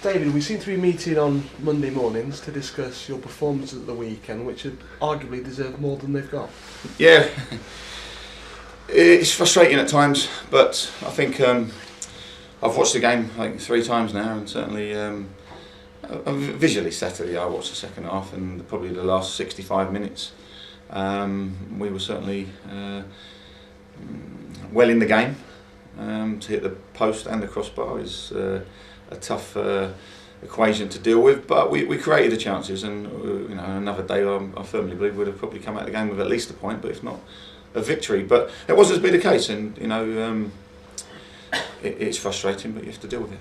David, we seem to be meeting on Monday mornings to discuss your performances at the weekend, which have arguably deserved more than they've got. Yeah, it's frustrating at times, but I think I've watched the game I think 3 times now, and certainly visually Saturday I watched the second half and probably the last 65 minutes. We were certainly well in the game. To hit the post and the crossbar is a tough equation to deal with, but we created the chances, and another day I firmly believe we'd have probably come out of the game with at least a point, but if not a victory. But it wasn't to be the case, and it's frustrating, but you have to deal with it.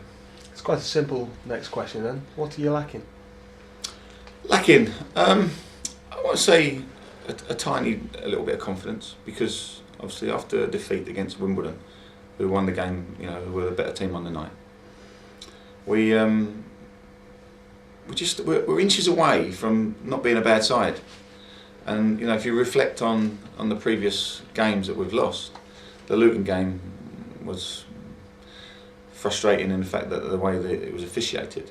It's quite a simple next question then. What are you lacking? Lacking, I want to say a little bit of confidence, because obviously after a defeat against Wimbledon, who won the game, who were the better team on the night, we're inches away from not being a bad side. And if you reflect on the previous games that we've lost, the Luton game was frustrating in the fact that the way that it was officiated.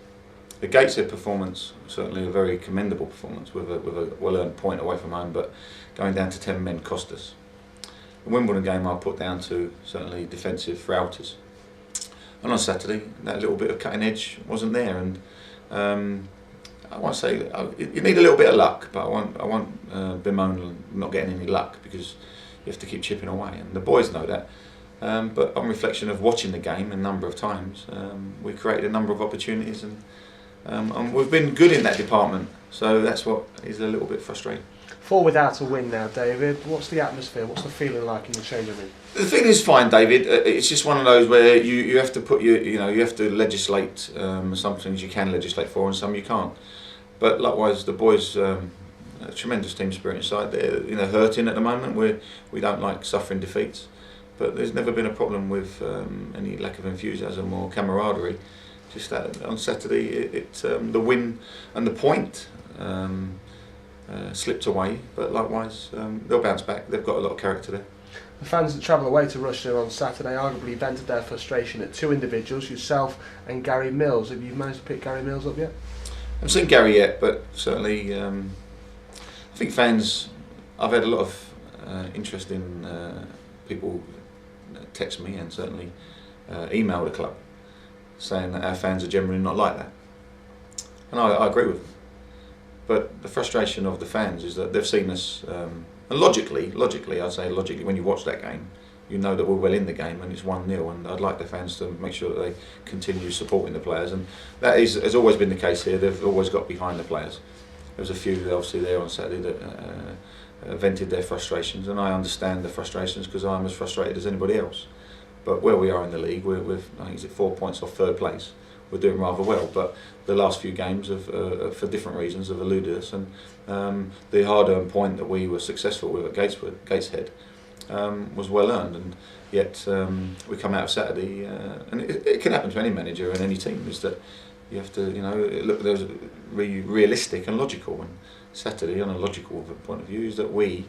The Gateshead performance, certainly a very commendable performance with a well-earned point away from home, but going down to 10 men cost us. The Wimbledon game I put down to certainly defensive frailties. And on Saturday, that little bit of cutting edge wasn't there, and I want to say you need a little bit of luck, but I won't bemoan not getting any luck, because you have to keep chipping away, and the boys know that. But on reflection of watching the game a number of times, we created a number of opportunities, and we've been good in that department. So that's what is a little bit frustrating. 4 without a win now, David. What's the atmosphere? What's the feeling like in the changing room? The thing is fine, David. It's just one of those where you have to put you have to legislate. Some things you can legislate for, and some you can't. But likewise, the boys, a tremendous team spirit inside. They're hurting at the moment. We don't like suffering defeats, but there's never been a problem with any lack of enthusiasm or camaraderie. Just that on Saturday, the win and the point slipped away, but likewise they'll bounce back. They've got a lot of character there. The fans that travel away to Russia on Saturday arguably vented their frustration at 2 individuals, yourself and Gary Mills. Have you managed to pick Gary Mills up yet? I haven't seen Gary yet, but certainly I think fans, I've had a lot of interesting people text me and certainly email the club saying that our fans are generally not like that, and I agree with them. But the frustration of the fans is that they've seen us, and logically, I'd say logically, when you watch that game, you know that we're well in the game and it's 1-0, and I'd like the fans to make sure that they continue supporting the players, and that has always been the case here. They've always got behind the players. There was a few obviously there on Saturday that vented their frustrations, and I understand the frustrations because I'm as frustrated as anybody else. But where we are in the league, we're I think it's 4 points off 3rd place. We're doing rather well, but the last few games have, for different reasons, have eluded us, and the hard-earned point that we were successful with at Gateshead was well earned, and yet we come out of Saturday, and it can happen to any manager and any team, is that you have to look. There's realistic and logical, and Saturday, on a logical point of view, is that we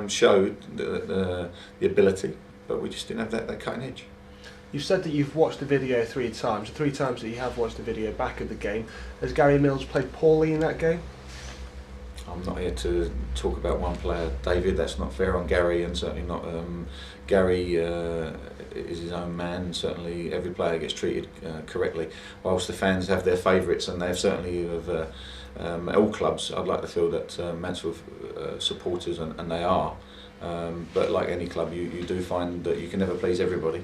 showed the ability, but we just didn't have that cutting edge. You've said that you've watched the video 3 times. The 3 times that you have watched the video back of the game, has Gary Mills played poorly in that game? I'm not here to talk about one player, David. That's not fair on Gary, and certainly not. Gary is his own man, and certainly every player gets treated correctly. Whilst the fans have their favourites, and they've certainly of all clubs, I'd like to feel that Mansfield supporters, and they are. But like any club, you do find that you can never please everybody.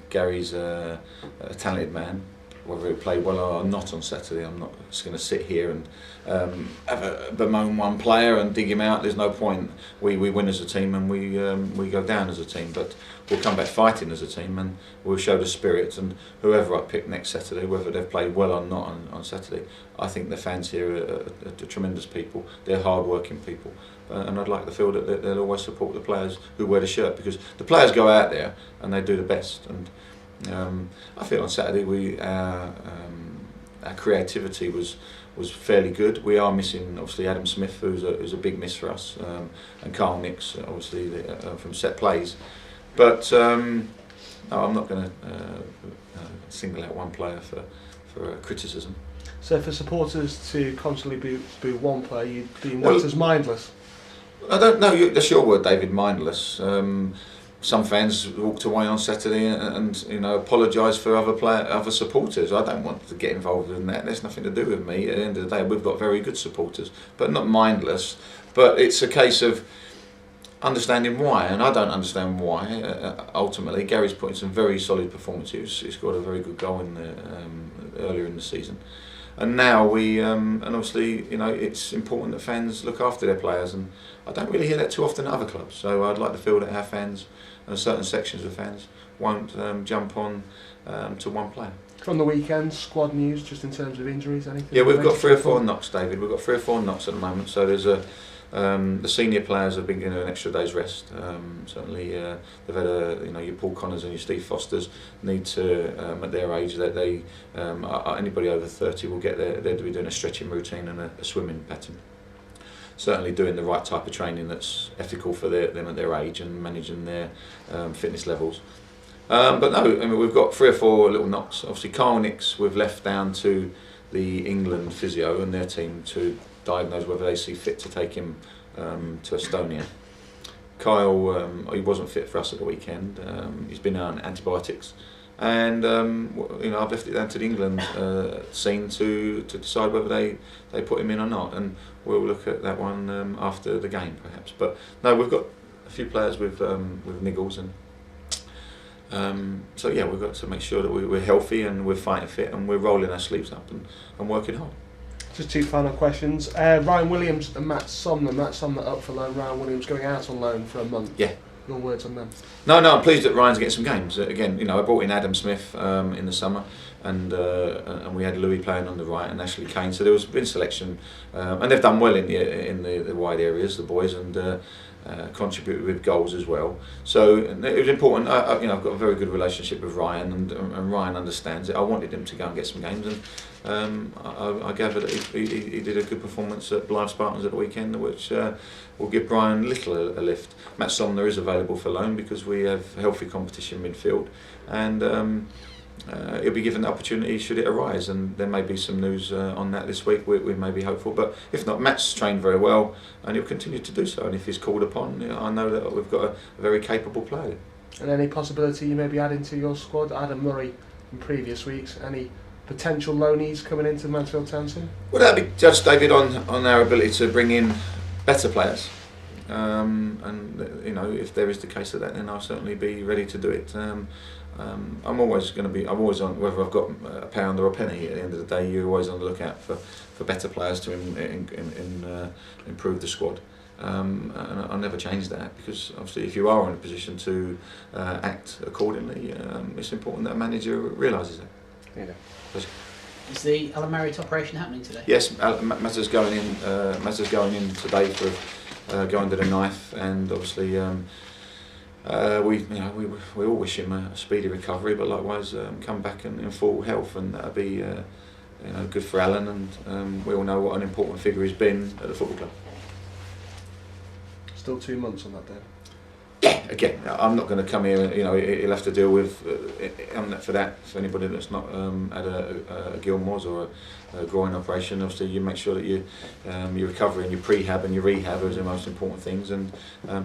Gary's a talented man. Whether he played well or not on Saturday, I'm not just going to sit here and bemoan one player and dig him out. There's no point. We win as a team, and we go down as a team, but we'll come back fighting as a team, and we'll show the spirit. And whoever I pick next Saturday, whether they've played well or not on Saturday, I think the fans here are tremendous people. They're hard-working people, and I'd like to feel that they'll always support the players who wear the shirt, because the players go out there and they do the best. And I feel on Saturday our creativity was fairly good. We are missing obviously Adam Smith, who's a big miss for us, and Carl Nix obviously from set plays. But no, I'm not going to single out one player criticism. So for supporters to constantly boo one player, you'd deem Well, that as mindless? I don't know. That's your word, David. Mindless. Some fans walked away on Saturday and apologised for other supporters. I don't want to get involved in that. There's nothing to do with me. At the end of the day, we've got very good supporters, but not mindless. But it's a case of understanding why, and I don't understand why. Ultimately, Gary's put in some very solid performances. He scored a very good goal earlier in the season. And now and obviously, it's important that fans look after their players, and I don't really hear that too often at other clubs. So I'd like to feel that our fans and certain sections of fans won't jump on to one player. From the weekend, squad news, just in terms of injuries, anything? Yeah, we've got 3 or 4 knocks, David. We've got 3 or 4 knocks at the moment. So there's the senior players have been given an extra day's rest. Certainly, they've had your Paul Connors and your Steve Fosters need to at their age that they anybody over 30 will get they'll be doing a stretching routine and a swimming pattern. Certainly doing the right type of training that's ethical for them at their age and managing their fitness levels. But no, we've got 3 or 4 little knocks. Obviously, Carl Nix we've left down to the England physio and their team to diagnose whether they see fit to take him to Estonia. Kyle, he wasn't fit for us at the weekend. He's been on antibiotics, and I've left it down to the England scene to decide whether they put him in or not, and we'll look at that one after the game perhaps. But no, we've got a few players with niggles, and so yeah, we've got to make sure that we're healthy and we're fighting fit and we're rolling our sleeves up and working hard. Just 2 final questions. Ryan Williams and Matt Somner. Matt Somner up for loan. Ryan Williams going out on loan for a month. Yeah. Your words on them? No, I'm pleased that Ryan's getting some games. Again, I brought in Adam Smith in the summer, and we had Louis playing on the right and Ashley Kane. So there was been selection, and they've done well in the wide areas, the boys, and contributed with goals as well. So it was important. I've got a very good relationship with Ryan, and Ryan understands it. I wanted him to go and get some games, and I gather that he did a good performance at Blythe Spartans at the weekend, which will give Brian little a lift. Matt Somner is available for loan because we have healthy competition midfield, and he'll be given the opportunity should it arise, and there may be some news on that this week. We may be hopeful, but if not, Matt's trained very well and he'll continue to do so, and if he's called upon, I know that we've got a very capable player. And any possibility you may be adding to your squad? Adam Murray in previous weeks, any potential loanees coming into Mansfield Town soon? Well, that'll be judged, David, on our ability to bring in better players, and if there is the case of that, then I'll certainly be ready to do it. I'm always on, whether I've got a pound or a penny. At the end of the day, you're always on the lookout for better players to improve the squad. And I'll never change that, because obviously if you are in a position to act accordingly, it's important that a manager realises that. Yeah. Is the Alan Marriott operation happening today? Yes, Matt's going in today for going to the knife, and obviously we all wish him a speedy recovery, but likewise come back in full health, and that'll be good for Alan, and we all know what an important figure he's been at the football club. Still 2 months on that day. Yeah, again, I'm not going to come here. He'll have to deal with for that. For anybody that's not had a Gilmore's or a groin operation, obviously you make sure that your recovery and your prehab and your rehab are the most important things, and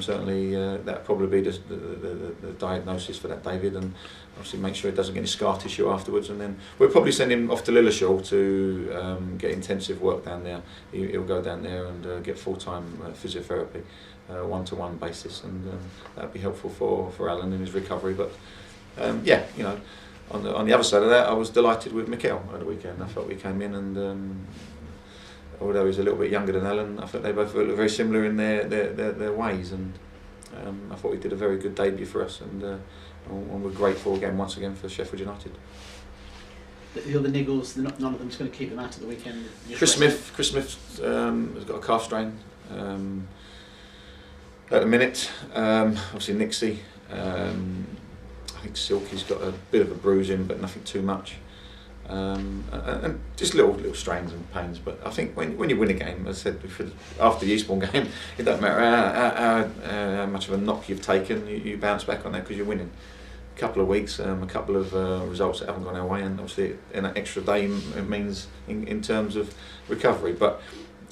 certainly that probably be the diagnosis for that, David, and obviously make sure it doesn't get any scar tissue afterwards, and then we'll probably send him off to Lilleshall to get intensive work down there. He'll go down there and get full-time physiotherapy. 1-to-1 basis, and that'd be helpful for Alan in his recovery. But on the other side of that, I was delighted with Mikel at the weekend. I felt we came in, and although he's a little bit younger than Alan, I thought they both looked very similar in their ways, and I thought he did a very good debut for us, and we're grateful once again for Sheffield United. The other niggles, none of them's going to keep them out of the weekend. Chris Smith has got a calf strain. At the minute, obviously Nixie, I think Silky's got a bit of a bruising, but nothing too much, and just little strains and pains. But I think when you win a game, as I said before, after the Eastbourne game, it doesn't matter how much of a knock you've taken, you bounce back on that because you're winning. couple of weeks, a couple of results that haven't gone our way, and obviously an extra day means in terms of recovery. But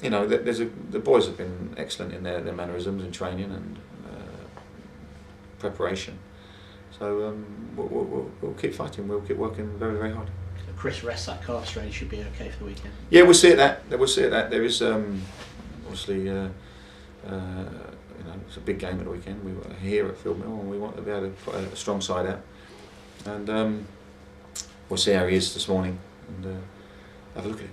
you know, the boys have been excellent in their mannerisms and training and preparation. So we'll keep fighting. We'll keep working very, very hard. So Chris rests that calf strain, should be okay for the weekend. Yeah, we'll see at that. We'll see at that. There is obviously. You know, it's a big game at the weekend. We were here at Field Mill, and we want to be able to put a strong side out. And we'll see how he is this morning and have a look at it.